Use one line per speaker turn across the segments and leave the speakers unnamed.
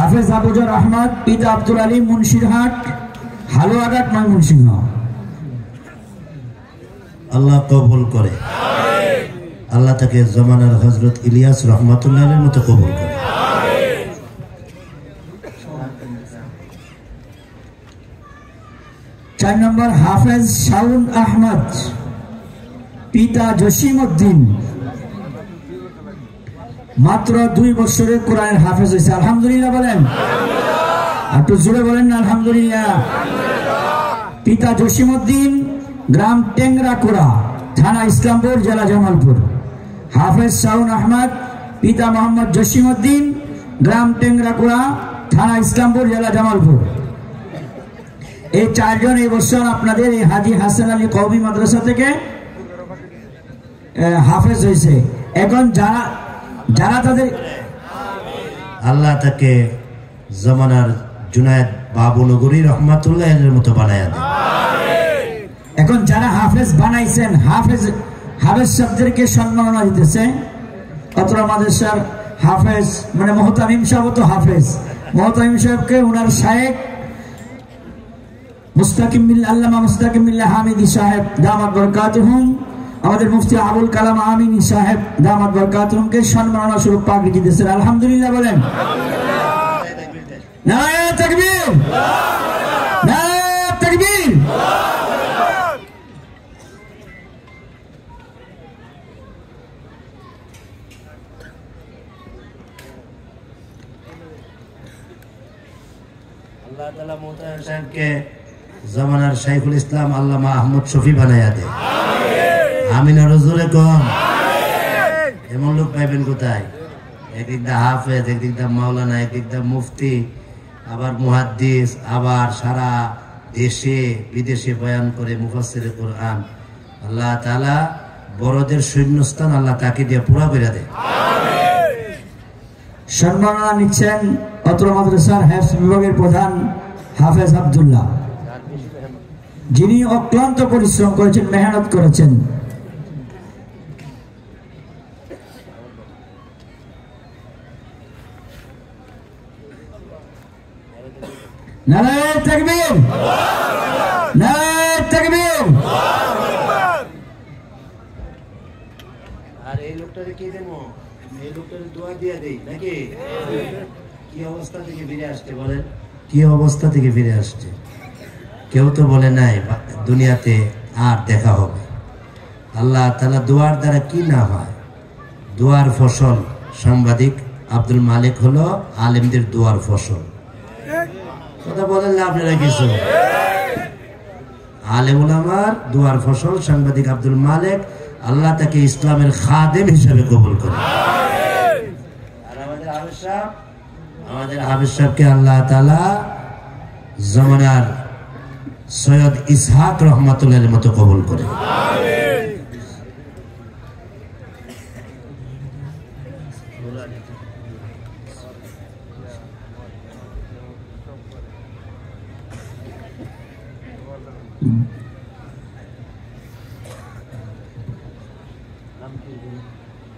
হাফেজ আবুজর আহমদ, পিতা আব্দুল আলী, মুন্সিরহাট, হালুয়াঘাট, ময়মনসিংহ।
আল্লাহ কবুল করে, আল্লাহ তাকে জমানার হযরত ইলিয়াস রহমাতুল্লাহের মতো কবুল করে।
4 নম্বর হাফেজ শাউন আহমদ, পিতা জসিম উদ্দিন, মাত্র 2 বছরের কোরআনের হাফেজ হয়েছে। আলহামদুলিল্লাহ বলেন, একটু জোরে বলেন না আলহামদুলিল্লাহ। পিতা জসিম উদ্দিন, গ্রাম টেংরাকুড়া, থানা ইসলামপুর, জেলা জামালপুর। হাফেজ শাউন আহমদ, পিতা মোহাম্মদ জসিম উদ্দিন, গ্রাম টেংরাকুড়া, থানা ইসলামপুর, জেলা জামালপুর। এই 4 জন এই বছর আপনাদের এই হাজী হাসান আলী কওমি মাদ্রাসা থেকে হাফেজ হয়েছে। এখন যারা তাদের
আল্লাহ তাকে জমানার জুনায়েদ বাবুনগরী রহমাতুল্লাহের মতো বানায়া দেন।
এখন যারা হাফেজ বানাইছেন, হাফেজ শব্দকে সম্মাননা দিতেছে। অতরা মাদ্রাসার হাফেজ মানে মোহতামিম সাহেব তো হাফেজ, মোহতামিম সাহেবকে ওনার শায়েখ মুস্তাকিম বিল্লাহ, আল্লামা মুস্তাকিম বিল্লাহ হামিদি সাহেব দামাত বরকাতুহুম, আমাদের মুফতি আবুল কালাম আমিনী সাহেব দামাত বরকাতুহুমকে সম্মাননা স্বরূপ পাগড়ি দিতেছেন। আলহামদুলিল্লাহ বলেন, নারে তাকবীর, নারে তাকবীর।
আল্লাহ তাআলা মোহতারাম সাহেবকে জমানার শাইখুল ইসলাম আল্লামা আহমদ শফি বানায়া দে। আমিন আর জোরে কম। এমন লোক পাইবেন কোথায়? একদিকটা হাফেজ, একদিকটা মাওলানা, একদিকটা মুফতি, আবার মুহাদ্দিস, আবার সারা দেশে বিদেশে বয়ান করে মুফাসসিরে কোরআন। আল্লাহ তাআলা বড়দের শূন্যস্থান আল্লাহ তাকে দিয়ে পুরা করে দেয়।
সম্মাননা নিচ্ছেন অত্র মাদ্রাসার হেফজ বিভাগের প্রধান হাফেজ আব্দুল্লাহ, যিনি অক্লান্ত পরিশ্রম করেছেন, মেহনত করেছেন। নারে তাকবীর, নারে তাকবীর।
আর এই লোকটারে কি দেবো? এই লোকটারে দোয়া দিয়ে দেই নাকি? কি অবস্থা থেকে ফিরে আসছে বলেন? কি অবস্থা থেকে ফিরে আসছে? কেউ তো বলে নাই দুনিয়াতে আর দেখা হবে। আল্লাহ তাআলা দোয়ার দ্বারা কি না হয়। দোয়ার ফসল সাংবাদিক আব্দুল মালিক হলো আলেমদের দোয়ার ফসল। কথা বলেন না আপনারা কিছু? আলেম উলামার দোয়ার ফসল সাংবাদিক আব্দুল মালিক, আল্লাহ তাকে ইসলামের খাদেম হিসেবে কবুল করে। আর আমাদের হাফেজ সাহেবকে আল্লাহ তাআলা জমানার সৈয়দ ইসহাক রহমাতুল্লাহের মতো কবুল করে।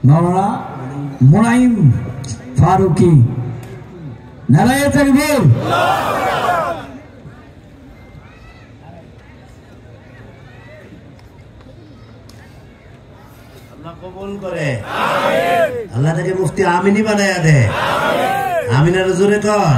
মাওলানা মুনাইম ফারুকি, নারে তাকবীর।
আল্লাহ কবুল করে, আল্লাহ তাকে মুফতি আমিনী বানায়া দে। আমিন আর জোরে কর।